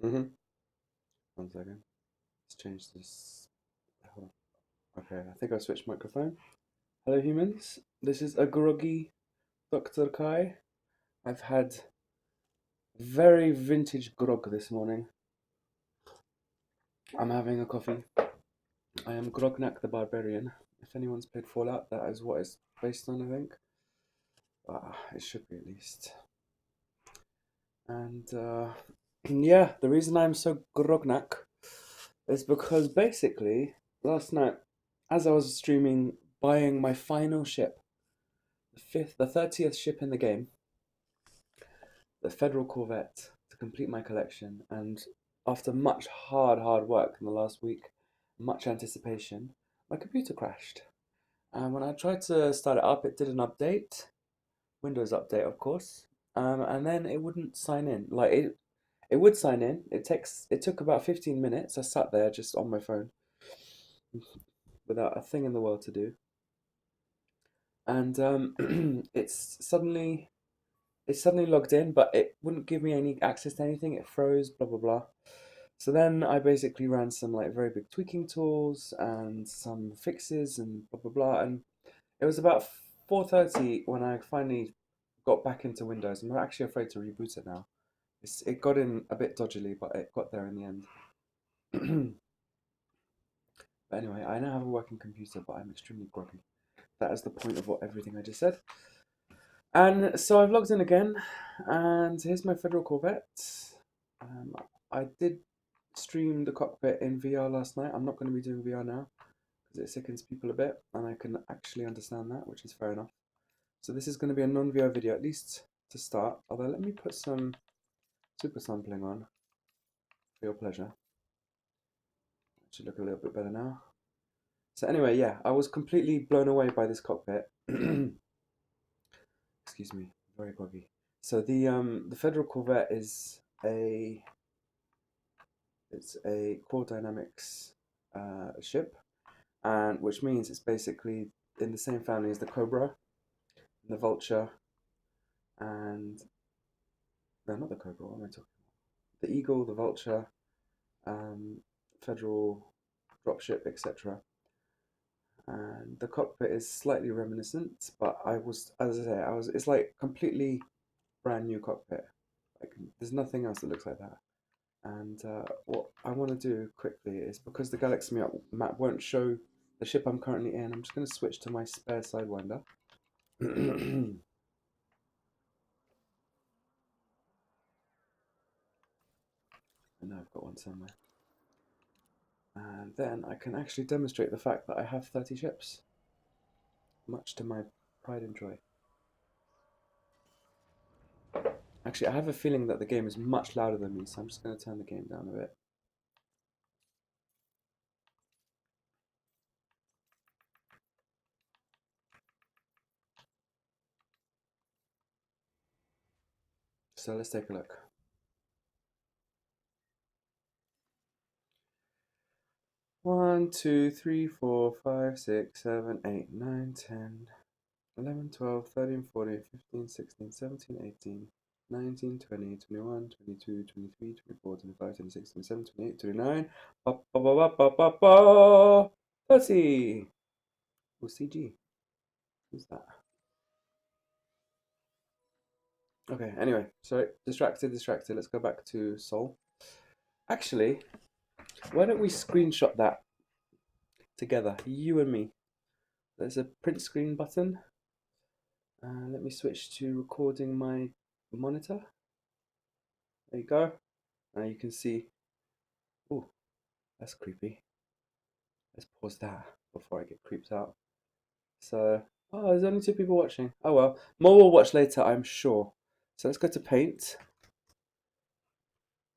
Mm-hmm. One second. Let's change this. Hold on. Okay, I think I switched microphone. Hello, humans. This is a groggy Dr. Kai. I've had very vintage grog this morning. I'm having a coffee. I am Grognak the Barbarian. If anyone's played Fallout, that is what it's based on, I think. It should be at least. And yeah, the reason I'm so grognak is because basically last night, as I was streaming, buying my final ship, the 30th ship in the game, the Federal Corvette, to complete my collection, and after much hard work in the last week, much anticipation, my computer crashed. And when I tried to start it up, it did an update, Windows update, of course, and then it wouldn't sign in. It would sign in. It took about 15 minutes. I sat there just on my phone without a thing in the world to do, and it suddenly logged in, but it wouldn't give me any access to anything. It froze, blah blah blah. So then I basically ran some like very big tweaking tools and some fixes and blah blah blah, and it was about 4:30 when I finally got back into Windows. I'm actually afraid to reboot it now. It got in a bit dodgily, but it got there in the end. But anyway, I now have a working computer, but I'm extremely groggy. That is the point of what everything I just said. And so I've logged in again, and here's my Federal Corvette. Um, I did stream the cockpit in VR last night. I'm not going to be doing VR now because it sickens people a bit, and I can actually understand that, which is fair enough. So this is going to be a non-VR video, at least to start. Although let me put some super sampling on for your pleasure. It should look a little bit better now. So anyway, yeah, I was completely blown away by this cockpit. Excuse me, very groggy. So the Federal Corvette is a core dynamics ship, and which means it's basically in the same family as the Cobra, the Vulture, and no, not the Cobra. What am I talking about? The Eagle, the Vulture, um, Federal dropship, etc. And the cockpit is slightly reminiscent, but as I say, it's like completely brand new cockpit. Like there's nothing else that looks like that. And what I want to do quickly is because the Galaxy map won't show the ship I'm currently in, I'm just going to switch to my spare Sidewinder. I know I've got one somewhere. And then I can actually demonstrate the fact that I have 30 ships, much to my pride and joy. Actually, I have a feeling that the game is much louder than me, so I'm just going to turn the game down a bit. So let's take a look. 1, 2, 3, 4, 5, 6, 7, 8, 9, 10, 11, 12, 13, 14, 15, 16, 17, 18, 19, 20, 21, 22, 23, 24, 25, 26, 27, 28, 29. Ba, ba, ba, ba, ba, ba, ba. 30. Oh, CG. Who's that? Okay, anyway, sorry. Distracted. Let's go back to Soul. Actually, why don't we screenshot that together, you and me? There's a print screen button. Let me switch to recording my monitor. There you go. Now you can see. Oh, that's creepy. Let's pause that before I get creeped out. So, oh, there's only two people watching. Oh well, more will watch later, I'm sure. So let's go to paint.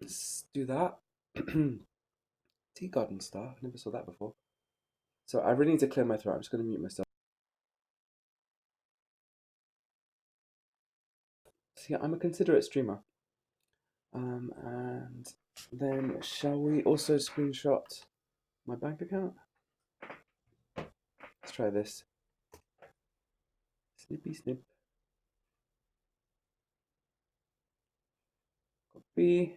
Let's do that. Tea garden star. I never saw that before. So I really need to clear my throat. I'm just going to mute myself. So yeah, I'm a considerate streamer. And then shall we also screenshot my bank account? Let's try this. Snippy snip. Copy.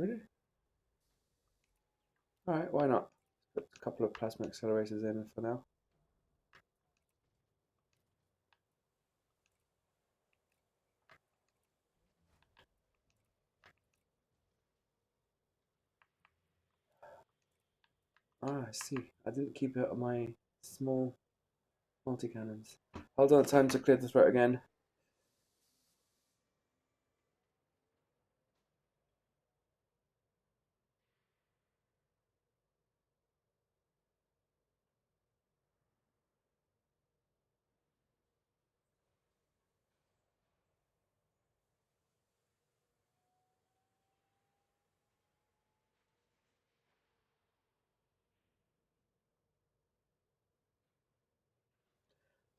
Really? Alright, why not? Put a couple of plasma accelerators in for now. Ah, I see. I didn't keep it on my small multi-cannons. Hold on, time to clear the throat again.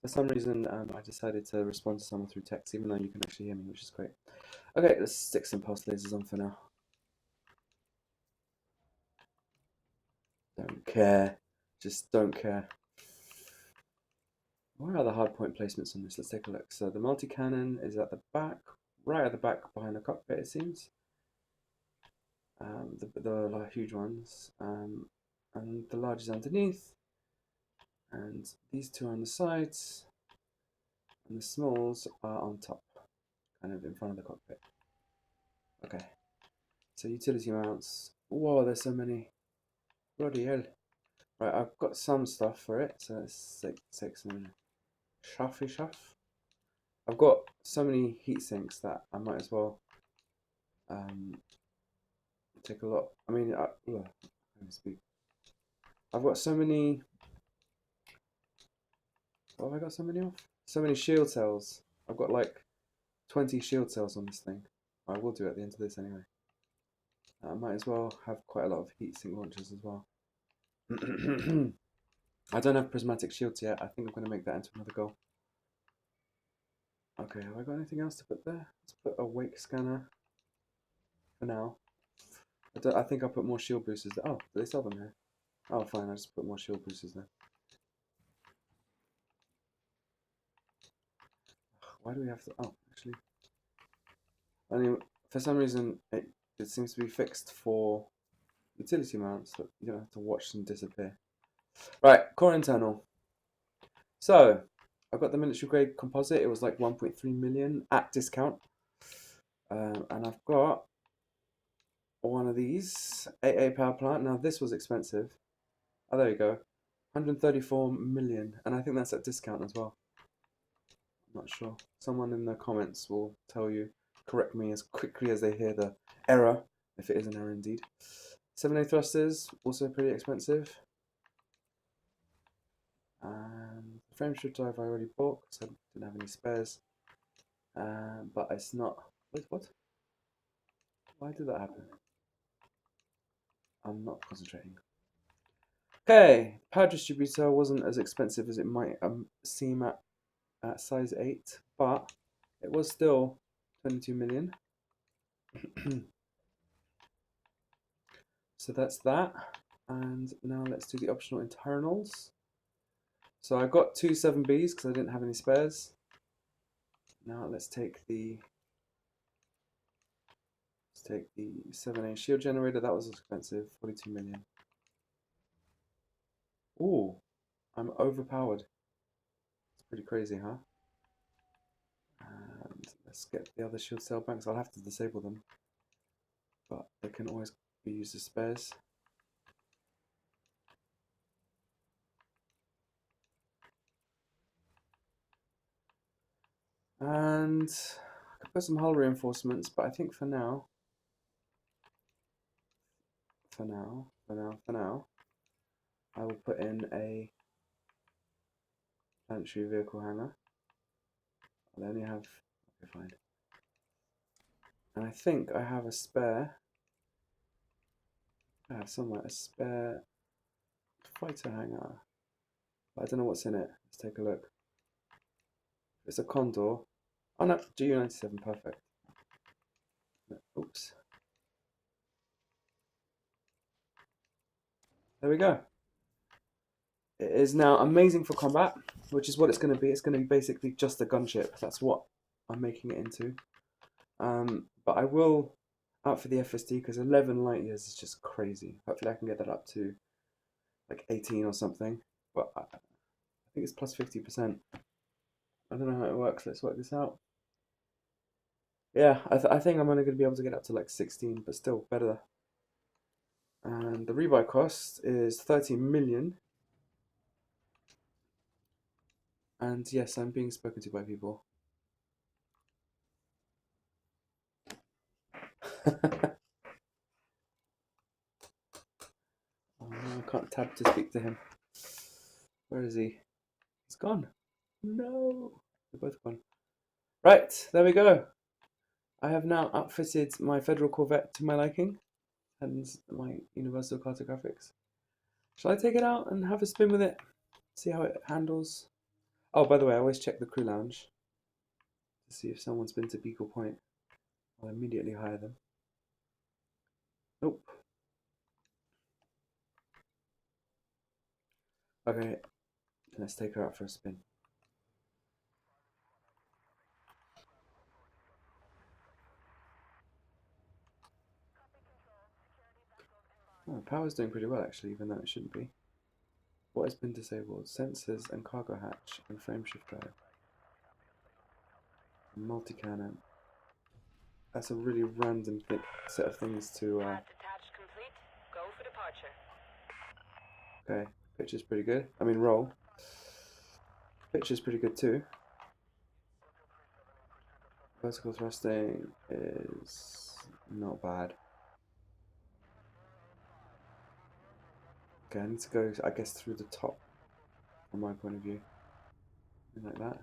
For some reason, I decided to respond to someone through text, even though you can actually hear me, which is great. Okay, let's stick some pulse lasers on for now. Don't care. Just don't care. Where are the hardpoint placements on this? Let's take a look. So the multi-cannon is at the back, right at the back behind the cockpit, it seems. The huge ones. And the large is underneath. And these two are on the sides. And the smalls are on top, kind of in front of the cockpit. Okay. So utility mounts. Whoa, there's so many. Bloody hell. Right, I've got some stuff for it. So let's take some shuff. I've got so many heat sinks that I might as well take a lot. I mean, let me speak. I've got so many. What have I got so many of? So many shield cells. I've got like 20 shield cells on this thing. I will do at the end of this anyway. I might as well have quite a lot of heatsink launchers as well. I don't have prismatic shields yet. I think I'm going to make that into another goal. Okay, have I got anything else to put there? Let's put a wake scanner for now. I think I'll put more shield boosters there. Oh, do they sell them here? Oh, fine, I just put more shield boosters there. Why do we have to? Oh, actually, I mean, for some reason it seems to be fixed for utility mounts, so you don't have to watch them disappear. Right, core internal. So I've got the military grade composite. It was like 1.3 million at discount, and I've got one of these 8A power plant. Now this was expensive. Oh, there you go, 134 million, and I think that's at discount as well. Not sure. Someone in the comments will tell you, correct me as quickly as they hear the error, if it is an error indeed. 7A thrusters, also pretty expensive. And the frame shift drive I already bought because I didn't have any spares. But it's not. Wait, what? Why did that happen? I'm not concentrating. Okay, power distributor wasn't as expensive as it might seem at size 8, but it was still 22 million. So that's that. And now let's do the optional internals. So I got two 7Bs because I didn't have any spares. Now let's take the 7A shield generator. That was expensive, 42 million. Ooh, I'm overpowered. It's pretty crazy, huh? And let's get the other shield cell banks. I'll have to disable them, but they can always be used as spares. And I could put some hull reinforcements, but I think for now, I will put in a planetary vehicle hangar. I only have, okay, fine. And I think I have a spare. I have somewhere a spare fighter hangar. But I don't know what's in it. Let's take a look. It's a Condor. Oh no, GU-97, perfect. Oops. There we go. It is now amazing for combat, which is what it's going to be. It's going to be basically just a gunship. That's what I'm making it into. But I will out for the FSD because 11 light years is just crazy. Hopefully I can get that up to like 18 or something. But I think it's plus 50%. I don't know how it works. Let's work this out. Yeah, I think I'm only going to be able to get up to like 16, but still better. And the rebuy cost is 30 million. And yes, I'm being spoken to by people. Oh no, I can't tab to speak to him. Where is he? He's gone. No. They're both gone. Right, there we go. I have now outfitted my Federal Corvette to my liking and my Universal Cartographics. Shall I take it out and have a spin with it? See how it handles? Oh, by the way, I always check the crew lounge to see if someone's been to Beagle Point. I'll immediately hire them. Nope. Okay, let's take her out for a spin. Oh, power's doing pretty well actually, even though it shouldn't be. What has been disabled? Sensors and cargo hatch and frame shift drive. Multi-cannon. That's a really random set of things to. Attached complete. Go for departure. Okay, pitch is pretty good. I mean, roll. Pitch is pretty good too. Vertical thrusting is not bad. Okay, I need to go, I guess, through the top from my point of view. Like that.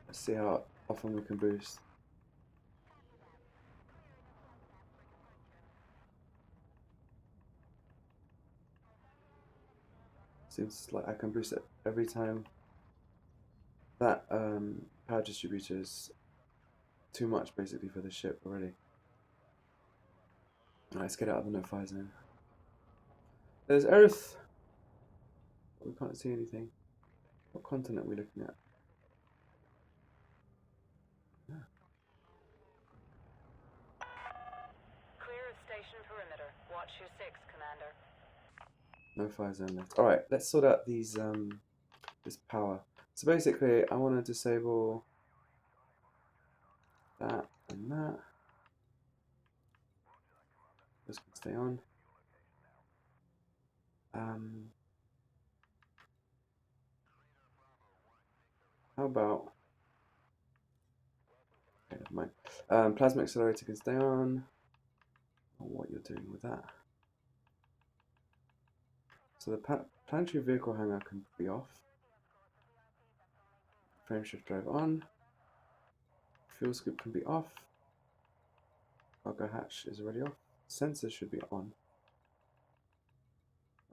Let's see how often we can boost. Seems like I can boost it every time. That power distributor is too much basically for the ship already. Alright, let's get out of the no-fly zone. There's Earth! We can't see anything. What continent are we looking at? Yeah. Clear of station perimeter. Watch your 6, Commander. No fire zone left. Alright, let's sort out these this power. So basically I want to disable that and that. This can stay on. How about okay, never mind. Plasma accelerator can stay on. What you're doing with that. So the planetary vehicle hangar can be off. Frame shift drive on. Fuel scoop can be off. Cargo hatch is already off. Sensors should be on.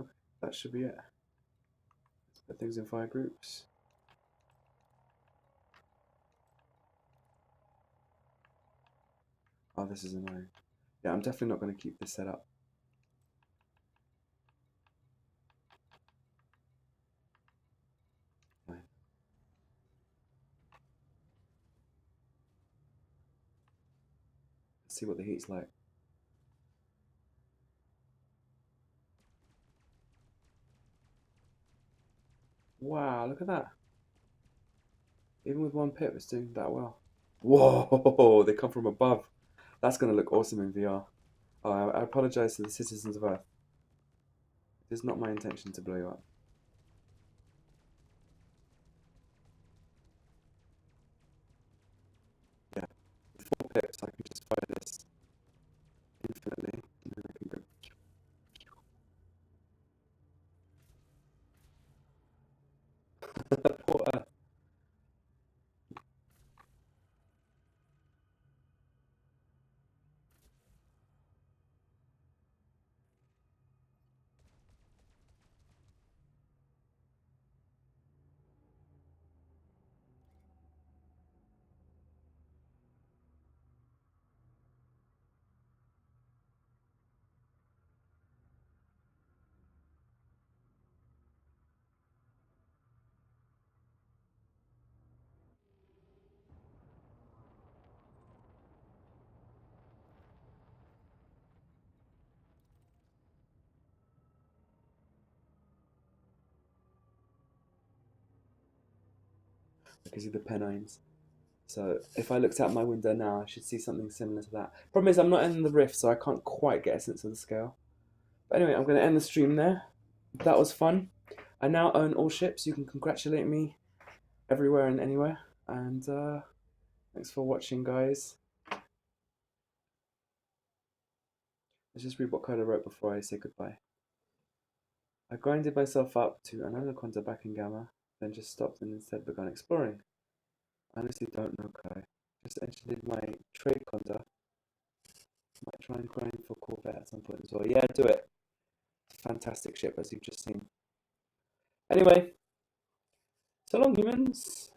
Okay, that should be it. Let's put things in fire groups. Oh, this is annoying. Yeah, I'm definitely not going to keep this set up. Fine. Let's see what the heat's like. Wow, look at that. Even with one pip, it's doing that well. Whoa, they come from above. That's going to look awesome in VR. Oh, I apologize to the citizens of Earth. It is not my intention to blow you up. Yeah, with 4 pips, I can just fire this infinitely, and then I can go. Poor Earth. I can see the Pennines. So if I looked out my window now, I should see something similar to that. Problem is, I'm not in the Rift, so I can't quite get a sense of the scale. But anyway, I'm going to end the stream there. That was fun. I now own all ships. You can congratulate me everywhere and anywhere. And thanks for watching, guys. Let's just read what code I wrote before I say goodbye. I grinded myself up to an anaconda back in Gamma, then just stopped and instead began exploring. I honestly don't know, Kai. Just entered my trade conda. Might try and grind for Corvette at some point as well. Yeah, do it. It's a fantastic ship, as you've just seen. Anyway, so long, humans.